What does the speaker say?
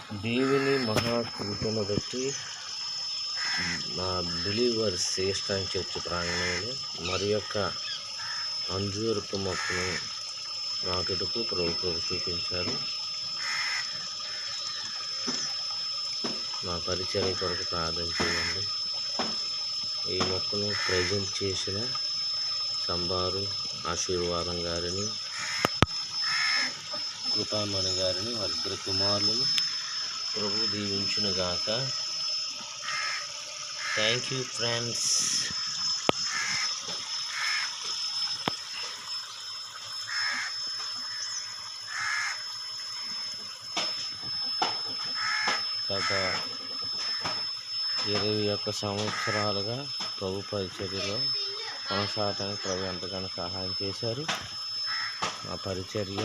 దేవుని మహాకృపను బట్టి నా బిలీవర్స్ ఈస్టర్న్ చర్చ్ ప్రాంగణంలో మరి యొక్క అంజూరపు మొక్కను నాటుటకు ప్రభు చూపించారు. నా పరిచర్య కొరకు ప్రార్థన చేయండి. ఈ మొక్కను ప్రజెంట్ చేసిన సంబారు ఆశీర్వాదం గారిని, కృపామణి గారిని, వారి ఇద్దరు కుమారులను ప్రభు దీవించునుగాక. Thank you friends. గత 21 సంవత్సరాలుగా ప్రభు పరిచర్యలో కొనసాగటానికి ప్రభు ఎంతగానో సహాయం చేశారు. ఆ పరిచర్య